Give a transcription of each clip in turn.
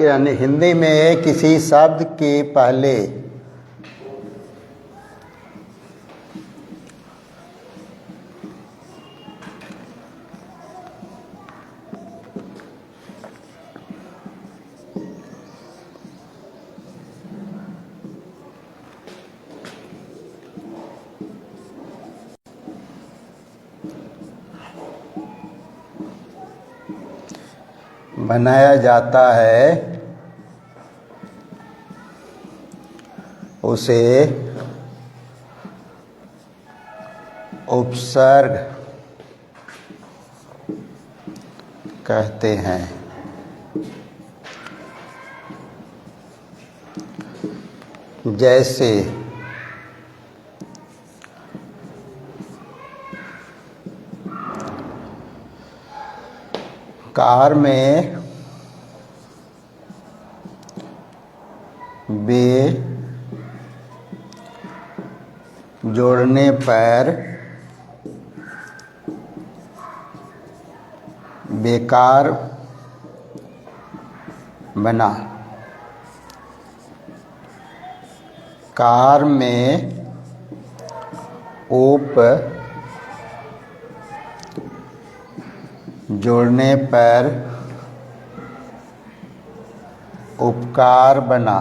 यानी हिंदी में किसी शब्द के पहले बनाया जाता है उसे उपसर्ग कहते हैं। जैसे कार में बे जोड़ने पर बेकार बना। कार में उप जोड़ने पर उपकार बना।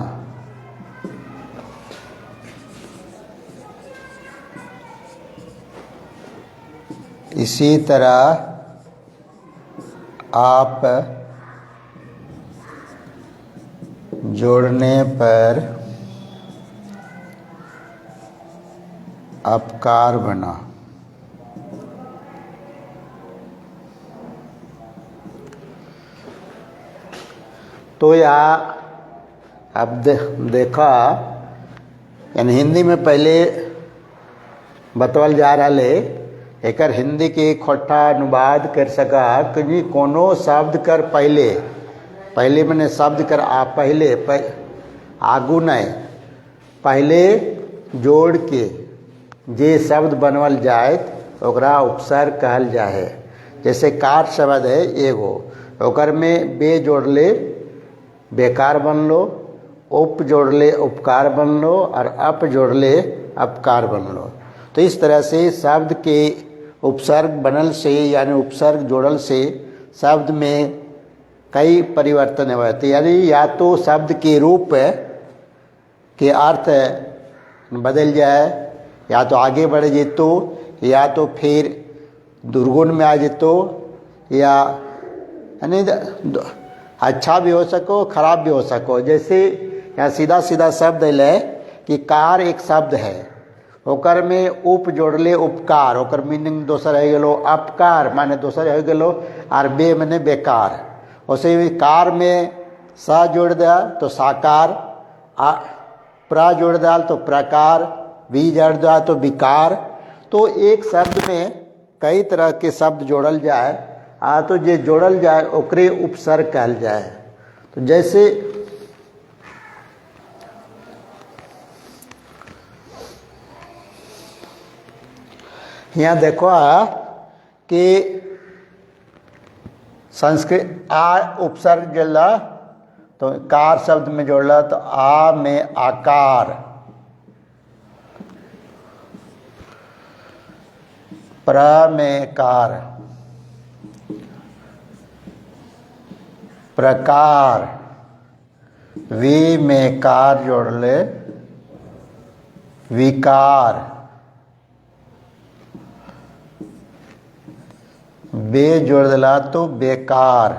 इसी तरह आप जोड़ने पर अपकार बना। तो यहाँ अब देखा यानी हिंदी में पहले बतवल जा रहा ले एकर हिंदी के खोटा अनुवाद कर सका कि कोनो शब्द कर पहले मैंने शब्द कर पहले आगू नहीं पहले जोड़ के जे शब्द बनवल जाए ओकरा उपसर्ग कहल जाए। जैसे कार शब्द है एगो ओकर में बे जोड़ ले बेकार बन लो, उप जोड़ ले उपकार बन लो और अप जोड़ ले अपकार बन लो। तो इस तरह से शब्द के उपसर्ग बनल से यानी उपसर्ग जोड़ल से शब्द में कई परिवर्तन होते यानी या तो शब्द के रूप के अर्थ बदल जाए या तो आगे बढ़ जेतो या तो फिर दुर्गुण में आ जेतो या यानी अच्छा भी हो सको खराब भी हो सको। जैसे यहाँ सीधा सीधा शब्द है कि कार एक शब्द है ओकर में उप जोड़ले उपकार ओकर मीनिंग दोसर हो गलो अपकार माने दोसर हो गलो और बे माने बेकार। वैसे भी कार में सा जोड़ दिया तो साकार प्रा जोड़ डाल तो प्रकार वी जोड़ दिया तो विकार। तो एक शब्द में कई तरह के शब्द जोड़ल जाए तो जे जोड़ल जाए ओकरे उपसर्ग कहल जाए। तो जैसे यहाँ देखो कि संस्कृत आ उपसर्ग जोड़ला तो कार शब्द में जोड़ला तो आ में आकार, प्र में कार, प्रकार, वी में कार जोड़ ले विकार, बे जोड़ दिला तो बेकार।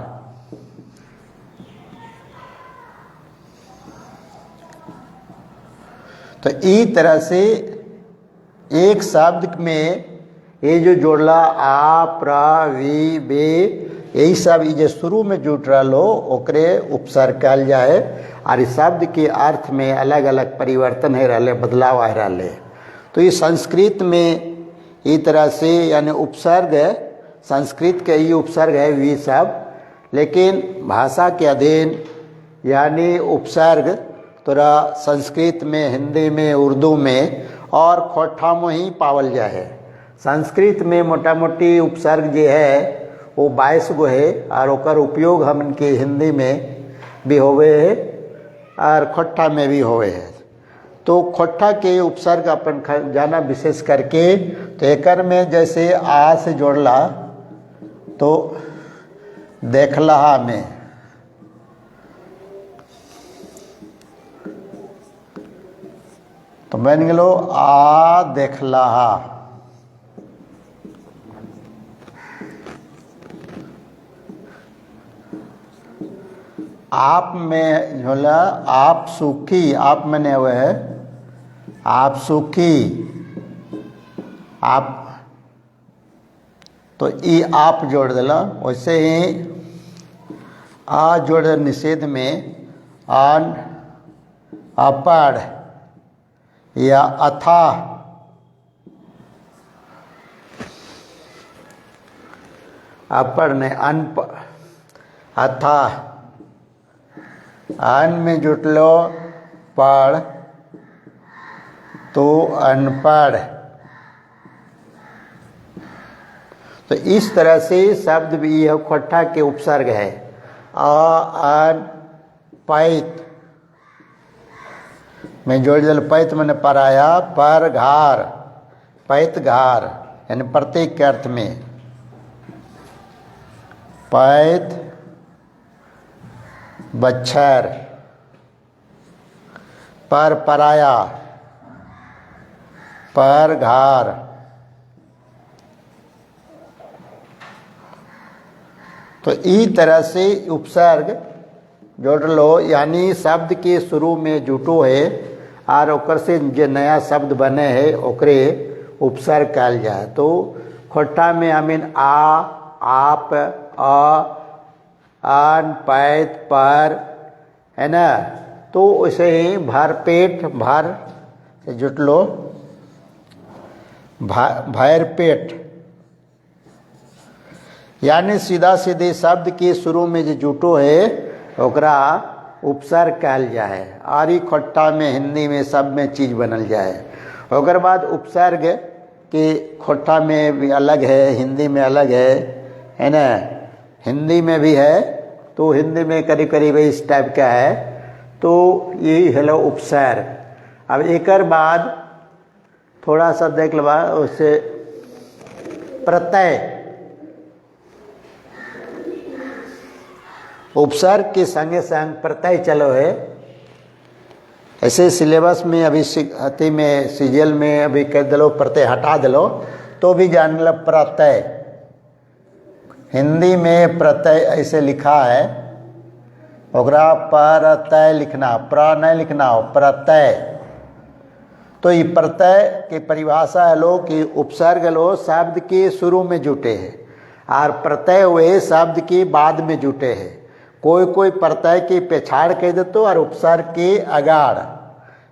तो इस तरह से एक शब्द में ये जो जोड़ला आ प्रा वी बे यही सब ये जो शुरू में जुट रहा लो ओकरे उपसर्ग कहल जाए। और इस शब्द के अर्थ में अलग अलग परिवर्तन है रहा बदलाव आ रहा। तो ये संस्कृत में इस तरह से यानी उपसर्ग संस्कृत के ये उपसर्ग है वी सब, लेकिन भाषा के अधीन यानी उपसर्ग तोरा संस्कृत में हिंदी में उर्दू में और खोठा में ही पावल जाए। संस्कृत में मोटा मोटी उपसर्ग जो है वो 22 गो है और ओकर उपयोग हम इनके हिंदी में भी होवे है और खोट्ठा में भी होवे है। तो खोट्ठा के उपसर्ग अपन जाना विशेष करके, तो एकर में जैसे आ से जोड़ला तो देखलहा में, तो बन गलो आ देखलहा। आप में झोला आप सूखी, आप मैंने हुए है आप सूखी, आप तो ई आप जोड़ दिला। वैसे ही आ जोड़ निषेध में आन, अपड़ या अथा, अपड़ ने अनप, अथा अन में जुटलो पढ़ तो अनपढ़। तो इस तरह से शब्द भी यह खोट्ठा के उपसर्ग है। अन पैत में जोड़ दिल, पैत मैंने पराया, पर घार, पैत घार यानी प्रत्येक के अर्थ में, पैत बच्छर, पर पराया, पर घार। तो ई तरह से उपसर्ग जोड़ लो, यानी शब्द के शुरू में जुटो है और ओकर से जो नया शब्द बने है ओकरे उपसर्ग कहल जाए। तो खोट्ठा में हमें आ, आप, अ, आन, पैत, पर, है ना। तो वैसे ही भर पेट, भर से जुट लो भैर पेट, यानी सीधा सीधे शब्द के शुरू में जो जुटो है ओकरा उपसर्ग कहल जाए। और ही खोट्ठा में हिंदी में सब में चीज बनल जाए। ओकर बाद उपसर्ग के खोट्ठा में भी अलग है, हिंदी में अलग है ना। हिंदी में भी है, तो हिंदी में करीब करीब इस टाइप का है। तो यही हेलो उपसर्ग। अब एक बाद थोड़ा सा देख लबा, उससे प्रत्यय, उपसर्ग के संगे संग प्रत्यय चलो है। ऐसे सिलेबस में अभी अति में सीजल में अभी कह दिलो प्रत्यय हटा दिलो तो भी जान लो प्रत्यय। हिंदी में प्रत्यय ऐसे लिखा है, ओकरा प्रत्यय लिखना, प्र नहीं लिखना हो, प्रत्यय। तो ये प्रत्यय की परिभाषा है लो कि उपसर्ग लो शब्द के शुरू में जुटे हैं और प्रत्यय हुए शब्द के बाद में जुटे हैं। कोई कोई प्रत्यय के पेछाड़ कह देते और उपसर्ग के अगाड़,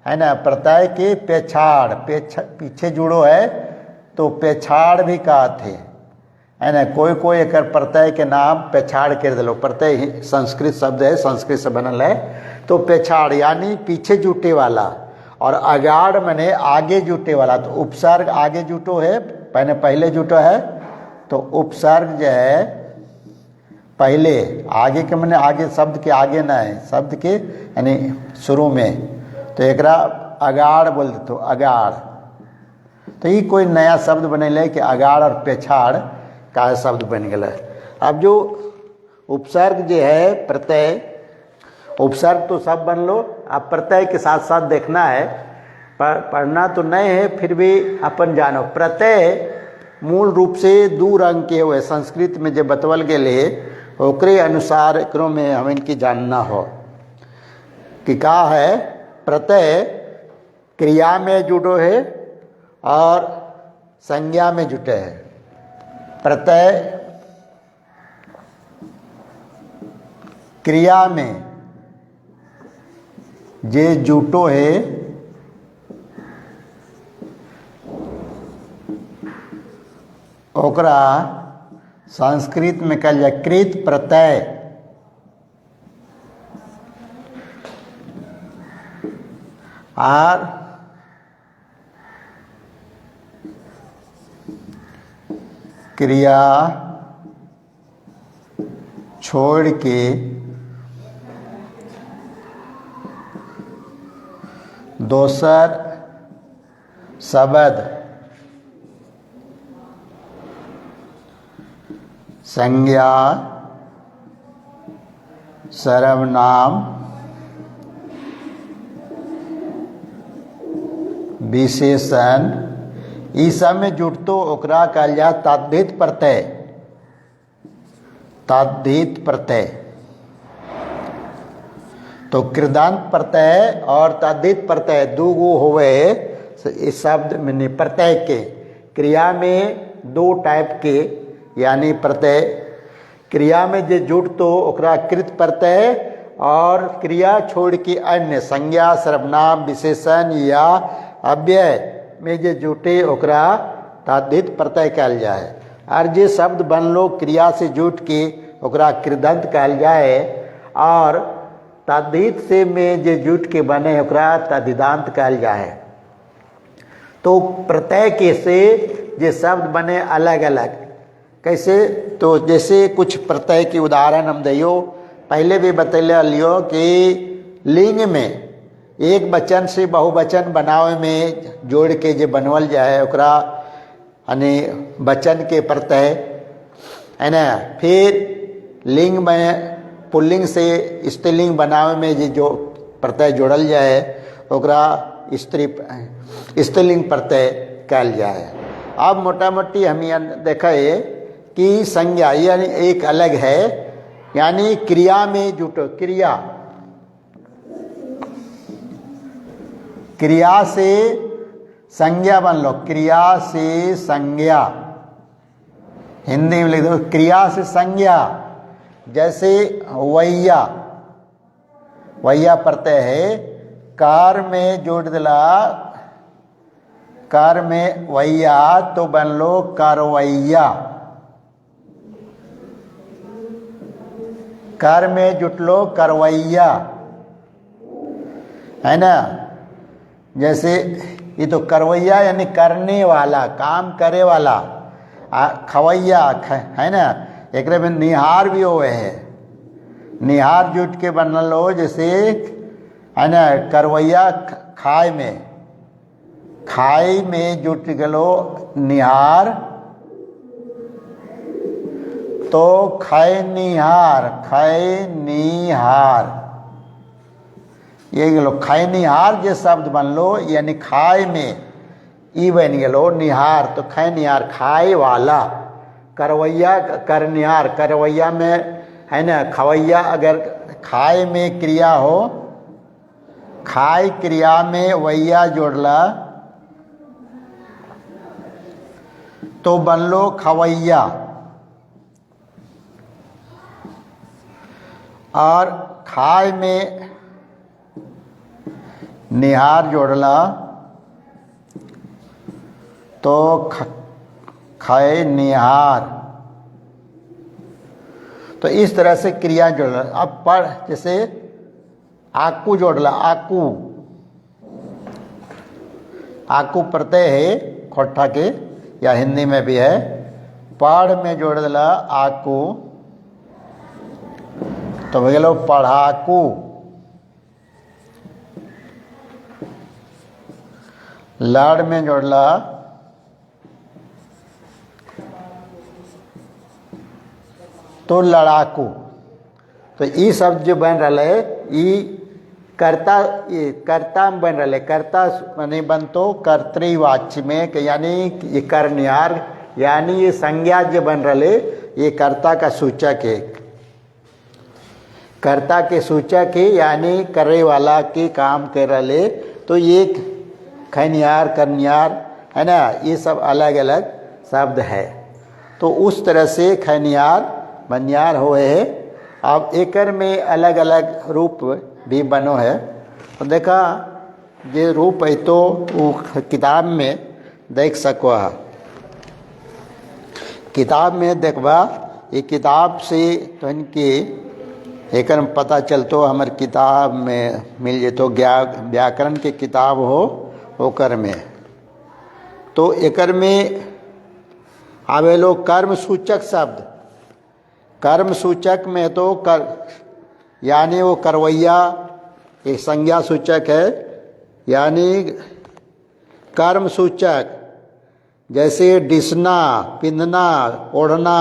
है ना। प्रत्यय के पेछाड़, पीछे जुड़ो है तो पेछाड़ भी कहते, है ना। कोई कोई एक प्रत्यय के नाम पेछाड़ कर दिलो। प्रत्यय संस्कृत शब्द है, संस्कृत से बनल है। तो पेछाड़ यानी पीछे जुटे वाला, और अगाड़ मैंने आगे जुटे वाला। तो उपसर्ग आगे जुटो है, पहले जुटो है, तो उपसर्ग जो है पहले, आगे के मैंने आगे शब्द के आगे ना है, शब्द के यानी शुरू में। तो एकरा अगाड़ बोल देते, अगाड़। तो ये कोई नया शब्द बनेले कि अगाड़ और पेछाड़ का शब्द बन गया। अब जो उपसर्ग जो है प्रत्यय, उपसर्ग तो सब बन लो, अब प्रत्यय के साथ साथ देखना है, पढ़ना तो नहीं है फिर भी अपन जानो। प्रत्यय मूल रूप से दो रंग के हुए, संस्कृत में जो बतवल गए ओकरे अनुसार एकरों में हम इनकी जानना हो कि का है। प्रत्यय क्रिया में जुटो है और संज्ञा में जुटे है। प्रत्यय क्रिया में जे जुटो है ओकरा संस्कृत में कहल जाए कृत प्रत्यय। और क्रिया छोड़ के दोसर शब्द संज्ञा सर्वनाम विशेषण ई सब में जुटतो ओकरा कहल जा तद्धित प्रत्यय। तद्धित प्रत्यय तो कृदंत प्रत्यय और तद्धित प्रत्यय दो गो होवे इस शब्द में। प्रत्यय के क्रिया में दो टाइप के यानी प्रत्यय। क्रिया में जे जुटतो ओकरा कृत प्रत्यय और क्रिया छोड़ के अन्य संज्ञा सर्वनाम विशेषण या अव्यय में जे जुटे ओकरा तद्धित प्रत्यय कहल जाए। और जे शब्द बनलो क्रिया से जुट के ओकरा कृदंत कहल जाए और तद्धित से में जे जुट के बने ओकरा तद्धिदांत कहल जाए। तो प्रत्यय के से जे शब्द बने अलग अलग कैसे, तो जैसे कुछ प्रत्यय के उदाहरण हम दियो। पहले भी बतैले लियो कि लिंग में एक वचन से बहुवचन बनावे में जोड़ के जे बनवल जाए ओकरा यानी वचन के प्रत्यय है ना। फिर लिंग में पुल्लिंग से स्त्रीलिंग बनावे में जे जो प्रत्यय जोड़ल जाए ओकरा स्त्रीलिंग प्रत्यय कहल जाए। अब मोटा मोटी हम यहाँ देखे कि संज्ञा यानी एक अलग है यानी क्रिया में जुटो। क्रिया से संज्ञा बन लो। क्रिया से संज्ञा हिंदी में लिख दो क्रिया से संज्ञा। जैसे वैया, वैया प्रत्यय है कार में जोड़ दिला, कार में वैया तो बन लो कारवैया। कार में जुट लो करवैया है ना। जैसे ये तो करवैया यानी करने वाला, काम करे वाला। खवैया है ना, एक में निहार भी हुए है, निहार जुट के बनल हो। जैसे है ना करवैया खाए में, खाई में जुट गलो निहार तो खैनिहार, खैनिहार ये गेलो खैनिहार जे शब्द बनलो यानी खाए में ई बन गेलो निहार तो खैनिहार खाए वाला। करवैया करनिहार, करवैया में है ना खवैया अगर खाए में क्रिया हो, खाए क्रिया में वैया जोड़ला तो बनलो खवैया। और खाए में निहार जोड़ला तो खाए निहार। तो इस तरह से क्रिया जोड़ला। अब पढ़ जैसे आकू जोड़ला, आकू, आकू प्रत्यय है खोट्ठा के या हिंदी में भी है। पढ़ में जोड़ दिला आकू तो हो गया पढ़ाकू। लाड़ में जोड़ला तो लड़ाकू। तो ये शब्द जो बन रहा है ये कर्ता, ये कर्ता में बन रहा है। कर्ता नहीं बनतो कर्तृवाच्य में यानी ये करनिहार यानी ये संज्ञा जो बन रहा है ये कर्ता का सूचक है। कर्ता के सूचक है यानी करे वाला के काम कर रहे। तो ये खैनिहार करनिहार है ना, ये सब अलग अलग शब्द है। तो उस तरह से खैनिहार बनियार हुए है। अब एकर में अलग अलग रूप भी बनो है। तो देखा ये रूप है तो वो किताब में देख सको है। किताब में देखबा ये किताब से तो इनकी एकर में पता चलतो हमार किताब में मिल जेतो व्याकरण के किताब हो ओकर में। तो एकर में आवेलो कर्म सूचक शब्द। कर्म सूचक में तो कर यानी वो करवैया एक संज्ञा सूचक है यानी कर्म सूचक, जैसे डिसना, पिंधना, ओढ़ना,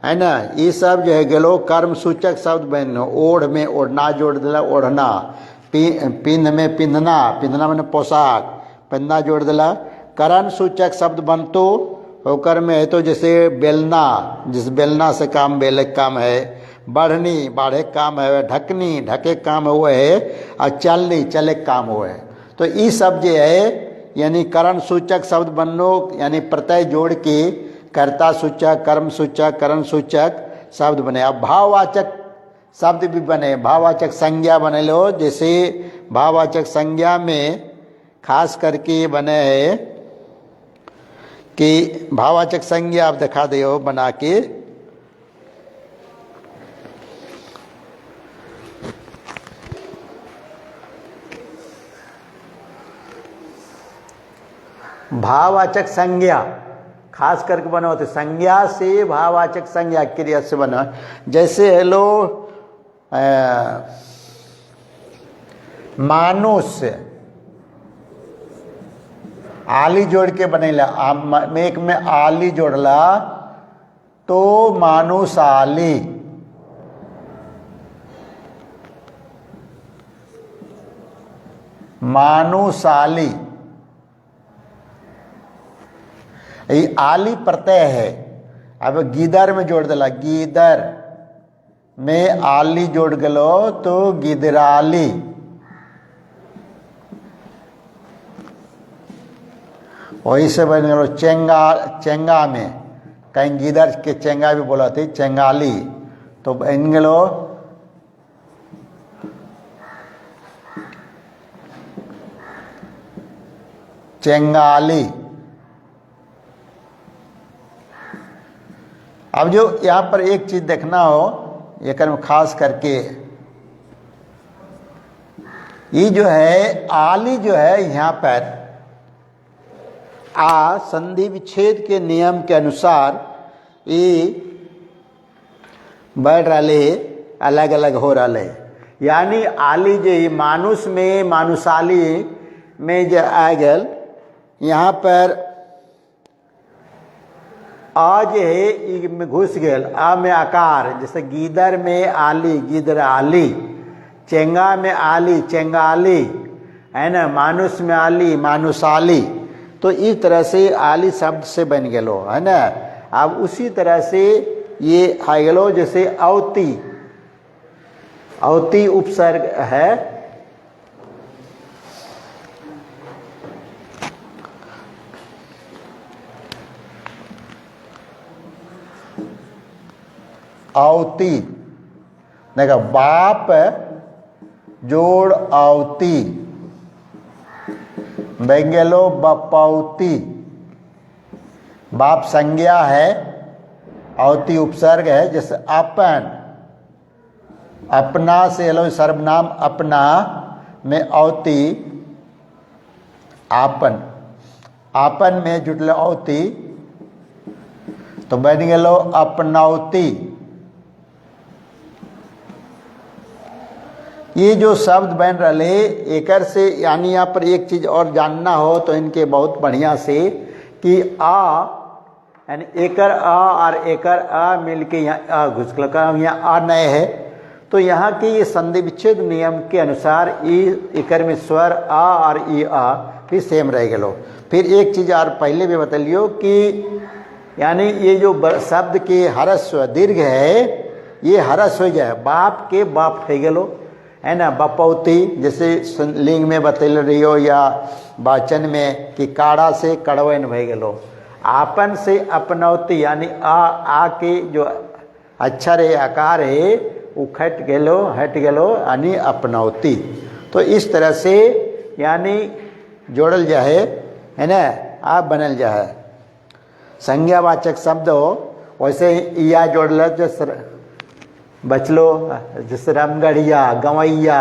है ना, ये सब जो है गेलो कर्म सूचक शब्द बन। ओढ़ में ओढ़ना जोड़ दिला ओढ़ना, पिंध में पिंधना, पिंधना मैंने पोशाक, पिंधना जोड़ दिला। करण सूचक शब्द बनतो होकर में है तो जैसे बेलना, जिस बेलना से काम बेले काम है, बढ़नी बाढ़े काम है, ढकनी ढके काम हुए है, और चलनी चले काम हुए है। तो ये सब जो है यानी करण सूचक शब्द बननो, यानी प्रत्यय जोड़ के कर्ता सूचक, कर्म सूचक, करण सूचक शब्द बने। अब भाववाचक शब्द भी बने, भाववाचक संज्ञा बने लो। जैसे भाववाचक संज्ञा में खास करके बने है कि भाववाचक संज्ञा आप दिखा दो बना के। भाववाचक संज्ञा खास करके बना होते, संज्ञा से भाववाचक संज्ञा क्रिया से बना। जैसे हेलो मानुष, आली जोड़ के बनेला, एक में आली जोड़ला तो मानुष आली। मानुषाली, ये आली प्रत्यय है। अब गीदर में जोड़ दिला, गीदर में आली जोड़ गलो तो गिदराली। वही से बन गलो चेंगा, चेंगा में कहीं गीदर के चेंगा भी बोला थी, चेंगाली, तो बन गलो चेंगाली। अब जो यहाँ पर एक चीज देखना हो एक में खास करके, ये जो है आली जो है यहाँ पर आ संधि विच्छेद के नियम के अनुसार ये बढ़ रहे अलग अलग हो रहे। यानी आली जो है मानुष में मानुषाली में जो आ गल, यहाँ पर आ जो है में घुस गए, आ में आकार, जैसे गीदर में आली गीदर आली, चेंगा में आली चेंगाली, है ना, मानुष में आली मानुषाली। तो इस तरह से आली शब्द से बन गलो, है ना। अब उसी तरह से ये आ गलो जैसे अवती, अवती उपसर्ग है, आवती, देखा बाप जोड़ आवती, बेंगेलो बपौती। बाप संज्ञा है, आवती उपसर्ग है। जैसे अपन, अपना से लो सर्वनाम अपना में आवती, आपन, आपन में जुटल आवती तो बन गलो अपनौती। ये जो शब्द बन रहे एकर से, यानी यहाँ पर एक चीज और जानना हो तो इनके बहुत बढ़िया से कि आ यानी एकर आ और एकर आ मिलके यहाँ आ घुस गल, यहाँ आ नए है तो यहाँ के ये संधि विच्छेद नियम के अनुसार एकर में स्वर आ और ई आ फिर सेम रह गलो। फिर एक चीज और पहले भी बतलियो कि यानी ये जो शब्द के हरस्व दीर्घ है, ये हरस्व हो जाए, बाप के बाप ठे गलो, है ना। बपौती जैसे लिंग में बतल रही हो या वाचन में कि काड़ा से कड़वन भय गलो। आपन से अपनौती यानी आ के जो अक्षर है आकार है वो हट गेलो यानी अपनौती। तो इस तरह से यानी जोड़ल जाए, है ना, आप बनल जाए। संज्ञावाचक शब्द हो वैसे या जोड़ल जैसे बचलो, जैसे रामगढ़िया गवैया,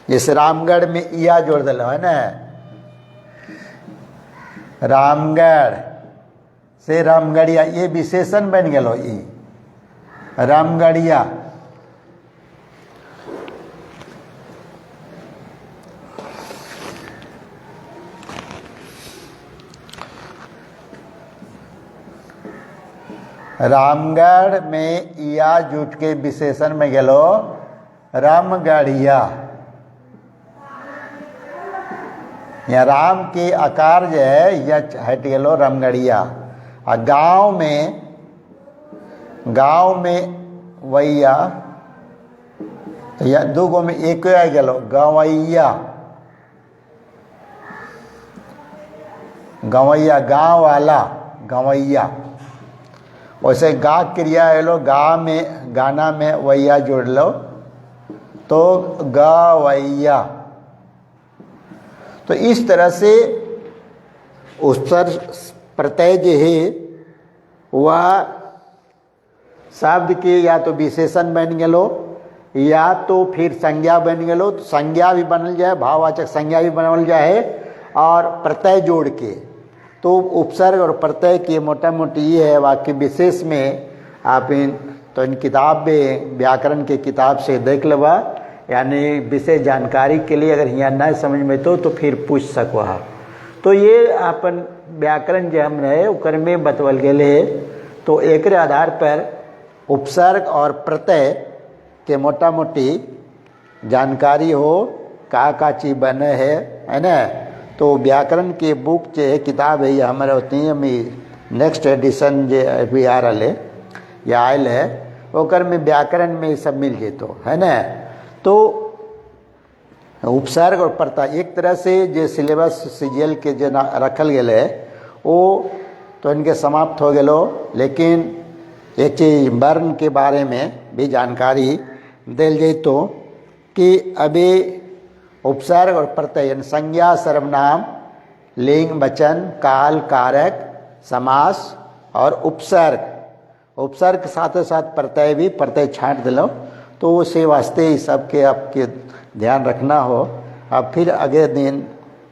जैसे रामगढ़ में इया जोड़ दिल, है ना, रामगढ़ से रामगढ़िया, ये विशेषण बन गलो। ई रामगढ़िया रामगढ़ में या जुट के विशेषण में गेलो रामगढ़िया। यहाँ राम के आकार जो है यह हट गेलो रामगढ़िया। आ गाँव में वैया या दूगो में एक आ गेलो गवैया। गवैया गाँव वाला गवैया। वैसे गा क्रिया एलो गा में गाना में वैया जोड़ लो तो गवैया। तो इस तरह से उपसर्ग प्रत्यय जो है वह शब्द के या तो विशेषण बन गेलो या तो फिर संज्ञा बन गेलो। तो संज्ञा भी बनल जाए, भाववाचक संज्ञा भी बनल जाए और प्रत्यय जोड़ के। तो उपसर्ग और प्रत्यय की मोटा मोटी ये है। वाक्य विशेष में आप इन किताब में व्याकरण के किताब से देख लेवा, यानी विशेष जानकारी के लिए अगर यहाँ न समझ में तो फिर पूछ सको। तो ये अपन व्याकरण जो हम रहे उकर में बतवल गए। तो एक आधार पर उपसर्ग और प्रत्यय के मोटा मोटी जानकारी हो का चीज बने है ना। तो व्याकरण के बुक जो है किताब है ये हमारे होती है। नेक्स्ट एडिशन जो अभी आ रहा है या आयल है ओकर में व्याकरण में सब मिल जेतो है ना। तो उपसर्ग और प्रत्यय एक तरह से जो सिलेबस सीजीएल के जो रखल गए वो तो इनके समाप्त हो गलो। लेकिन एक चीज वर्ण के बारे में भी जानकारी दिल जैतो कि अभी उपसर्ग और प्रत्यय संज्ञा सर्वनाम लिंग वचन काल कारक समास और उपसर्ग के साथ साथ प्रत्यय भी प्रत्यय छाँट दिलो। तो उसे वास्ते ही सबके आपके ध्यान रखना हो। अब फिर अगले दिन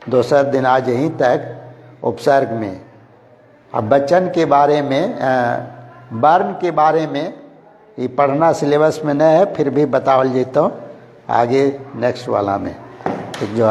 दूसरा दिन आज यहीं तक उपसर्ग में। अब वचन के बारे में वर्ण के बारे में ये पढ़ना सिलेबस में न है, फिर भी बतावल जेतो आगे नेक्स्ट वाला में। जो